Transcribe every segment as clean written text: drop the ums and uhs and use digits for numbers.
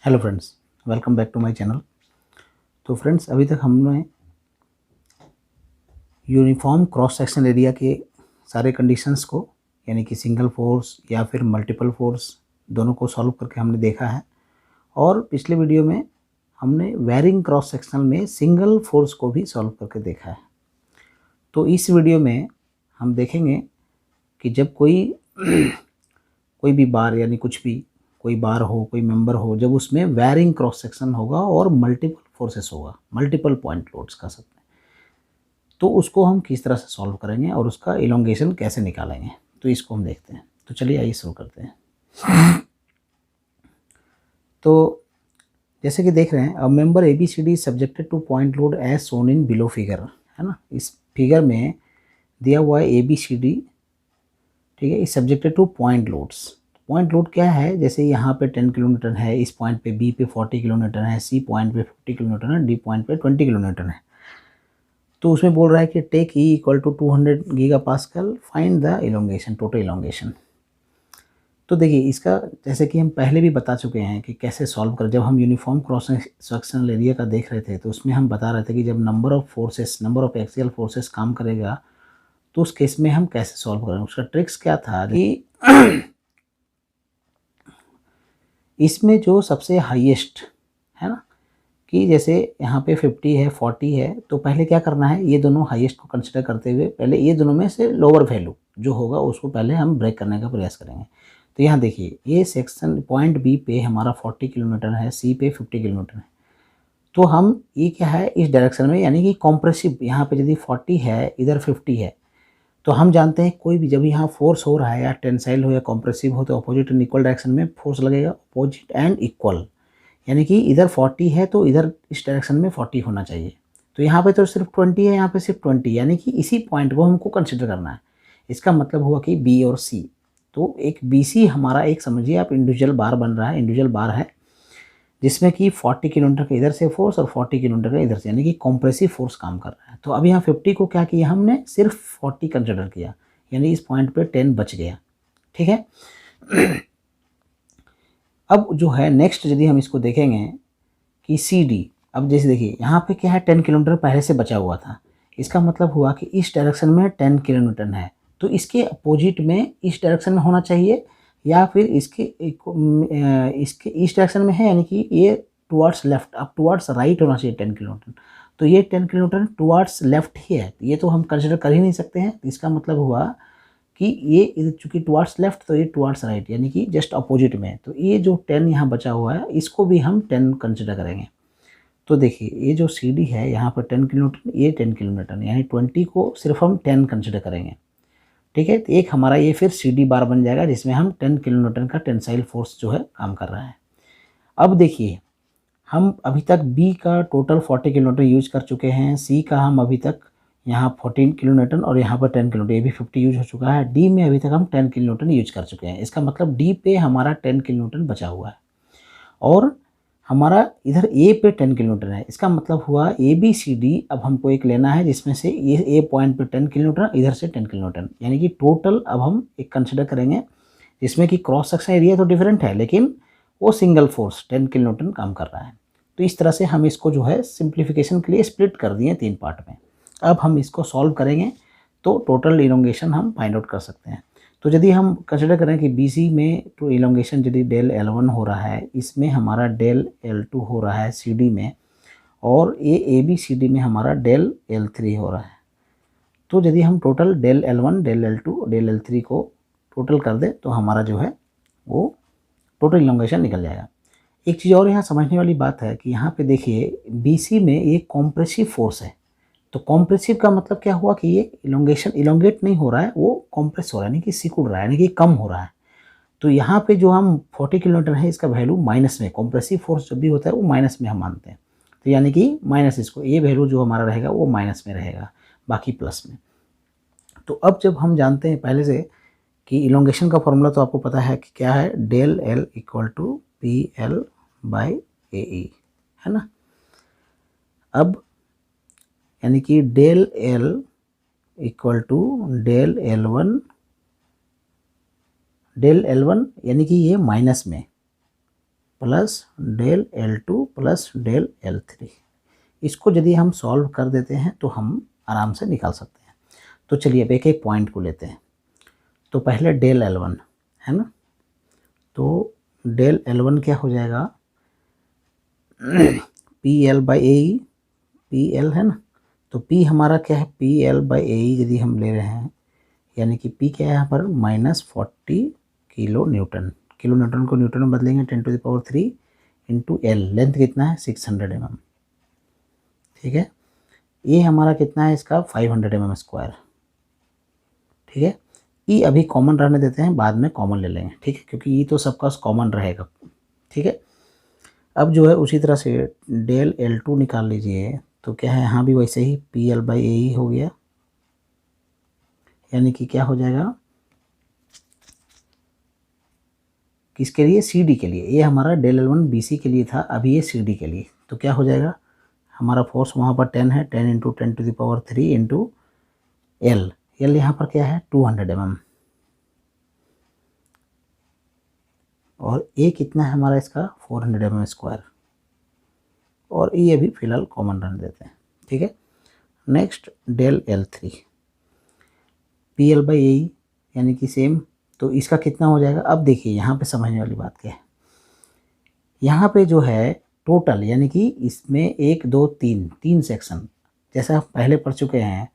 Hello friends, welcome back to my channel. तो friends, अभी तक हमने यूनिफॉर्म क्रॉस सेक्शन एरिया के सारे कंडीशंस को यानी कि सिंगल फोर्स या फिर मल्टीपल फोर्स दोनों को सॉल्व करके हमने देखा है। और पिछले वीडियो में हमने वेरिंग क्रॉस सेक्शन में सिंगल फोर्स को भी सॉल्व करके देखा है। तो इस वीडियो में हम देखेंगे कि जब कोई कोई भी बार यानी कुछ भी कोई बार हो, कोई मेंबर हो, जब उसमें वेरिंग क्रॉस सेक्शन होगा और मल्टीपल फोर्सेस होगा, मल्टीपल पॉइंट लोड्स का सब में, तो उसको हम किस तरह से सॉल्व करेंगे और उसका इलोंगेशन कैसे निकालेंगे, तो इसको हम देखते हैं। तो चलिए आइए शुरू करते हैं। तो जैसे कि देख रहे हैं, अब member A B C D subjected to point load as shown in below figure, है ना। इस फिगर में दिया हुआ है ए बी सी डी, ठीक है, इस subjected to point loads. Point load क्या है, जैसे यहाँ पे 10 किलोमीटर है, इस पॉइंट पे बी पे 40 किलोमीटर है, सी पॉइंट पे 50 किलोमीटर है, डी पॉइंट पे 20 किलोमीटर है। तो उसमें बोल रहा है कि take E equal to 200 giga pascal, find the elongation, total elongation. तो देखिए, इसका जैसे कि हम पहले भी बता चुके हैं कि कैसे सॉल्व कर, जब हम यूनिफॉर्म क्रॉस सेक्शनल एरिया का देख रहे थे तो उसमें हम बता रहे थे कि जब नंबर ऑफ एक्सियल फोर्सेस काम करेगा तो उस केस में हम कैसे सॉल्व करेंगे। उसका ट्रिक्स क्या था कि इसमें जो सबसे हाईएस्ट है ना, कि जैसे यहाँ पे 50 है, 40 है, तो पहले क्या करना है, ये दोनों हाईएस्ट को कंसिडर करते हुए पहले ये दोनों में से लोअर वैल्यू जो होगा उसको पहले हम ब्रेक करने का प्रयास करेंगे। तो यहाँ देखिए, ये सेक्शन पॉइंट बी पे हमारा 40 किलोमीटर है, सी पे 50 किलोमीटर है। तो हम ये क्या है, इस डायरेक्शन में यानी कि कॉम्प्रेसिव, यहाँ पे यदि 40 है, इधर 50 है, तो हम जानते हैं कोई भी जब यहाँ फोर्स हो रहा है या टेंसाइल हो या कॉम्प्रेसिव हो तो अपोजिट एंड इक्वल डायरेक्शन में फोर्स लगेगा, अपोजिट एंड इक्वल, यानी कि इधर 40 है तो इधर इस डायरेक्शन में 40 होना चाहिए। तो यहाँ पे तो सिर्फ 20 है, यहाँ पे सिर्फ 20, यानी कि इसी पॉइंट को हमको कंसिडर करना है। इसका मतलब हुआ कि बी और सी, तो एक बी सी हमारा, एक समझिए आप इंडिविजुअल बार बन रहा है, इंडिविजुअल बार है जिसमें कि 40 किलोमीटर का इधर से फोर्स और 40 किलोमीटर का इधर से, यानी कि कॉम्प्रेसिव फोर्स काम कर रहा है। तो अब यहाँ 50 को क्या किया हमने, सिर्फ 40 कंसिडर किया, यानी इस पॉइंट पे 10 बच गया, ठीक है। अब जो है नेक्स्ट, यदि हम इसको देखेंगे कि सी डी, अब जैसे देखिए यहाँ पे क्या है, 10 किलोमीटर पहले से बचा हुआ था, इसका मतलब हुआ कि इस डायरेक्शन में 10 किलोमीटर है, तो इसके अपोजिट में इस डायरेक्शन में होना चाहिए, या फिर इसके इस डायरेक्शन में है, यानी कि ये टुवर्ड्स लेफ्ट, अब टुवर्ड्स राइट होना चाहिए 10 किलोमीटर। तो ये 10 किलोमीटर टुवर्ड्स लेफ्ट ही है, ये तो हम कंसिडर कर ही नहीं सकते हैं। इसका मतलब हुआ कि ये चूँकि टुवर्ड्स लेफ्ट तो ये टुवर्ड्स राइट, यानी कि जस्ट अपोजिट में। तो ये जो 10 यहाँ बचा हुआ है इसको भी हम 10 कंसिडर करेंगे। तो देखिए, ये जो सी डी है यहाँ पर 10 किलोमीटर, ये 10 किलोमीटर, यानी 20 को सिर्फ हम 10 कंसिडर करेंगे, ठीक है। तो एक हमारा ये फिर सी डी बार बन जाएगा जिसमें हम 10 किलोमीटर का टेंसाइल फोर्स जो है काम कर रहा है। अब देखिए, हम अभी तक बी का टोटल 40 किलोमीटर यूज कर चुके हैं, सी का हम अभी तक यहाँ 14 किलोमीटर और यहाँ पर 10 किलोमीटर, ये भी 50 यूज हो चुका है। डी में अभी तक हम 10 किलोमीटर यूज कर चुके हैं, इसका मतलब डी पे हमारा 10 किलोमीटर बचा हुआ है, और हमारा इधर ए पे 10 किलोमीटर है। इसका मतलब हुआ ए बी सी डी, अब हमको एक लेना है जिसमें से ये ए पॉइंट पे 10 किलोमीटर, इधर से 10 किलोमीटर, यानी कि टोटल अब हम एक कंसिडर करेंगे जिसमें कि क्रॉस सेक्शन एरिया तो डिफरेंट है लेकिन वो सिंगल फोर्स 10 किलोमीटर काम कर रहा है। तो इस तरह से हम इसको जो है सिंप्लीफिकेशन के लिए स्प्लिट कर दिए 3 पार्ट में। अब हम इसको सॉल्व करेंगे तो टोटल इलोंगेशन हम फाइंड आउट कर सकते हैं। तो यदि हम कंसिडर करें कि बी सी में तो इलोंगेशन यदि डेल L1 हो रहा है, इसमें हमारा डेल L2 हो रहा है सी डी में, और ये ए बी सी डी में हमारा डेल L3 हो रहा है। तो यदि हम total del L1 del L2 del L3 को टोटल कर दें तो हमारा जो है वो टोटल इलोंगेशन निकल जाएगा। एक चीज़ और यहाँ समझने वाली बात है कि यहाँ पे देखिए, बी सी में ये कॉम्प्रेसिव फोर्स है, तो कॉम्प्रेसिव का मतलब क्या हुआ कि ये इलोंगेशन इलोंगेट नहीं हो रहा है, वो कॉम्प्रेस हो रहा है, यानी कि सिकुड़ रहा है, यानी कि कम हो रहा है। तो यहाँ पे जो हम 40 किलोमीटर है इसका वैल्यू माइनस में, कॉम्प्रेसिव फोर्स जब भी होता है वो माइनस में हम मानते हैं, तो यानी कि माइनस, इसको ये वैल्यू जो हमारा रहेगा वो माइनस में रहेगा, बाकी प्लस में। तो अब जब हम जानते हैं पहले से कि इलोंगेशन का फॉर्मूला तो आपको पता है कि क्या है, del L equal to P L by A E, है ना। अब यानी कि del L equal to del L1, del L1 यानी कि ये माइनस में, plus del L2 plus del L3। इसको यदि हम सॉल्व कर देते हैं तो हम आराम से निकाल सकते हैं। तो चलिए अब एक एक पॉइंट को लेते हैं। तो पहले डेल L1 है ना, तो डेल L1 क्या हो जाएगा, PL/AE, PL है ना, तो P हमारा क्या है, PL/AE यदि हम ले रहे हैं, यानी कि P क्या है यहाँ पर -40 किलो न्यूटन। किलो न्यूटन को न्यूटन में बदलेंगे 10⁻³ इंटू L, लेंथ कितना है 600 mm, ठीक है। ये हमारा कितना है इसका 500 mm², ठीक है। ई अभी कॉमन रहने देते हैं, बाद में कॉमन ले लेंगे, ठीक है, क्योंकि ई तो सबका कॉमन रहेगा, ठीक है। अब जो है उसी तरह से डेल L2 निकाल लीजिए, तो क्या है यहाँ भी वैसे ही PL/AE हो गया, यानी कि क्या हो जाएगा किसके लिए, CD के लिए। ये हमारा डेल L1 BC के लिए था, अभी ये CD के लिए। तो क्या हो जाएगा, हमारा फोर्स वहाँ पर 10 है, 10 × 10⁻³ इंटू L, L यहाँ पर क्या है 200 mm, और A कितना है हमारा इसका 400 mm², और ये अभी फिलहाल कॉमन रहने देते हैं, ठीक है। नेक्स्ट डेल L3, PL/AE यानी कि सेम, तो इसका कितना हो जाएगा। अब देखिए यहाँ पे समझने वाली बात क्या है, यहाँ पे जो है टोटल, यानी कि इसमें 1 2 3 सेक्शन, जैसा हम पहले पढ़ चुके हैं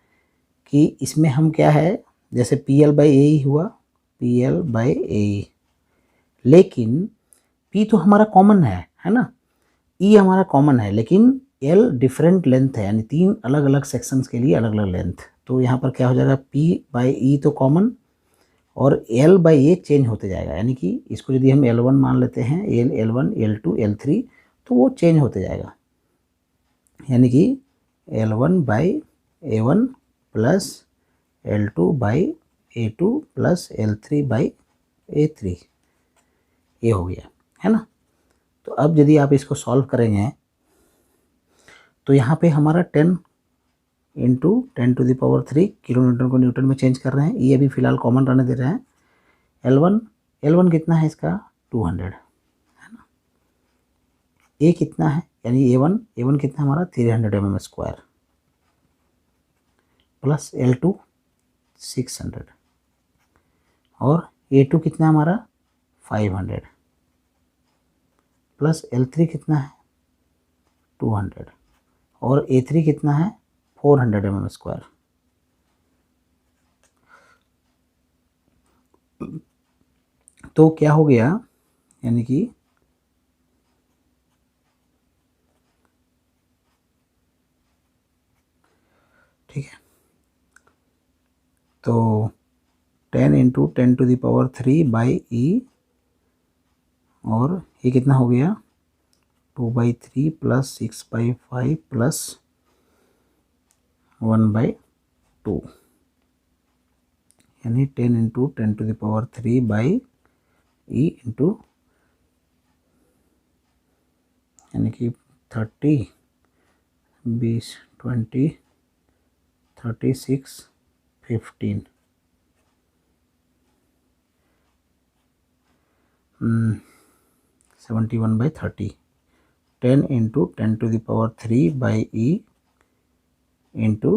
कि इसमें हम क्या है, जैसे PL/AE हुआ, PL/AE, लेकिन P तो हमारा कॉमन है ना, E हमारा कॉमन है, लेकिन L डिफरेंट लेंथ है, यानी 3 अलग अलग सेक्शंस के लिए अलग अलग लेंथ। तो यहाँ पर क्या हो जाएगा, P/E तो कॉमन, और L/A चेंज होते जाएगा, यानी कि इसको यदि हम L1 मान लेते हैं, L1 L2 L3, तो वो चेंज होते जाएगा, यानी कि L1/A1 plus L2/A2 plus L3/A3, ये हो गया है ना। तो अब यदि आप इसको सॉल्व करेंगे तो यहाँ पे हमारा 10 × 10⁻³ किलो न्यूटन को न्यूटन में चेंज कर रहे हैं, ये अभी फिलहाल कॉमन रहने दे रहे हैं। L1 कितना है इसका 200 है ना, A कितना है, यानी A1 कितना हमारा 300 mm² प्लस L2 600, और A2 कितना हमारा 500 प्लस L3 कितना है 200, और A3 कितना है 400 mm²। तो क्या हो गया, यानी कि ठीक है, तो 10 × 10⁻³ और ये कितना हो गया 2/3 प्लस 6/5 प्लस 1/2, यानी 10 × 10⁻³ इंटू, यानी कि 30 20 20 36 15 71/30, 10 × 10⁻³ इंटू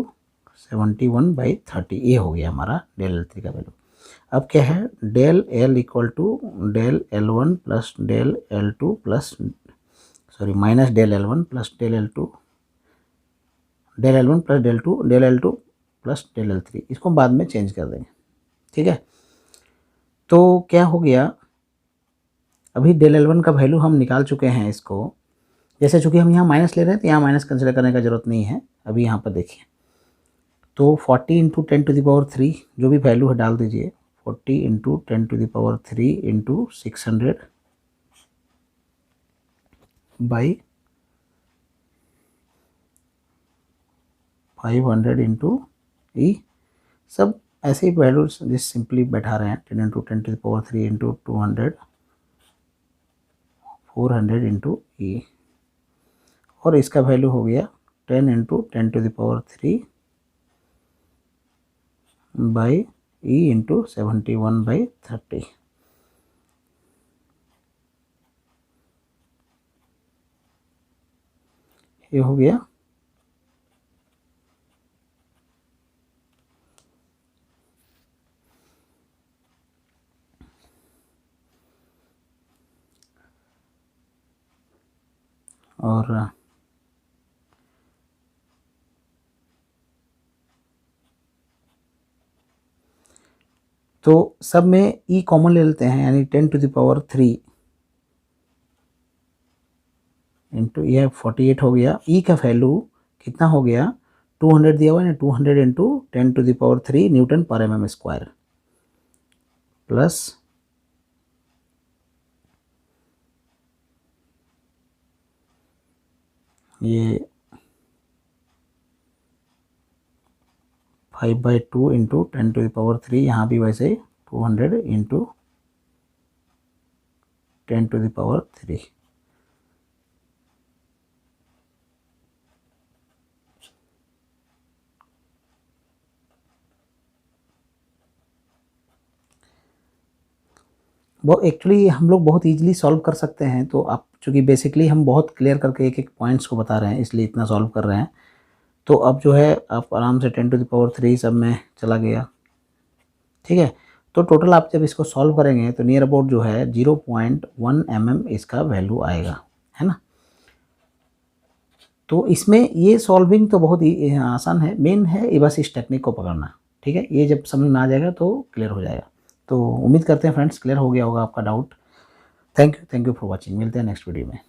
71/30, ये हो गया हमारा डेल L3 का वैल्यू। अब क्या है, del L = del L1 plus del L2 plus minus del L1 plus del L2, del L1 plus del 2, del L2 plus del L3, इसको बाद में चेंज कर देंगे, ठीक है। तो क्या हो गया, अभी डेल L1 का वैल्यू हम निकाल चुके हैं इसको, जैसे चूँकि हम यहाँ माइनस ले रहे हैं तो यहाँ माइनस कंसिडर करने का ज़रूरत नहीं है। अभी यहाँ पर देखिए, तो 40 × 10⁻³ जो भी वैल्यू है डाल दीजिए, 40 × 10⁻³ इंटू 600 बाई 500 इंटू ई, सब ऐसे ही वैल्यू जिस सिंपली बैठा रहे हैं, 10 × 10⁻³ इंटू 200 400 इंटू ई, और इसका वैल्यू हो गया 10 × 10⁻³ बाई ई इंटू 71/30, ये हो गया। और तो सब में ई कॉमन ले लेते हैं, यानी 10⁻³ इंटू यह 48 हो गया। ई का वैल्यू कितना हो गया, 200 दिया हुआ है ना, 200 इंटू 10⁻³ न्यूटन पर एम एम स्क्वायर प्लस ये 5/2 इंटू 10⁻³, यहाँ भी वैसे 200 इंटू 10⁻³। वो एक्चुअली हम लोग बहुत इजीली सॉल्व कर सकते हैं, तो आप चूँकि बेसिकली हम बहुत क्लियर करके एक एक पॉइंट्स को बता रहे हैं, इसलिए इतना सॉल्व कर रहे हैं। तो अब जो है आप आराम से 10⁻³ सब में चला गया, ठीक है। तो टोटल आप जब इसको सॉल्व करेंगे तो नियर अबाउट जो है 0.1 mm इसका वैल्यू आएगा, है ना। तो इसमें ये सॉल्विंग तो बहुत ही आसान है, मेन है ये बस इस टेक्निक को पकड़ना, ठीक है। ये जब समझ में आ जाएगा तो क्लियर हो जाएगा। तो उम्मीद करते हैं फ्रेंड्स क्लियर हो गया होगा आपका doubt. Thank you for watching. मिलते हैं नेक्स्ट वीडियो में।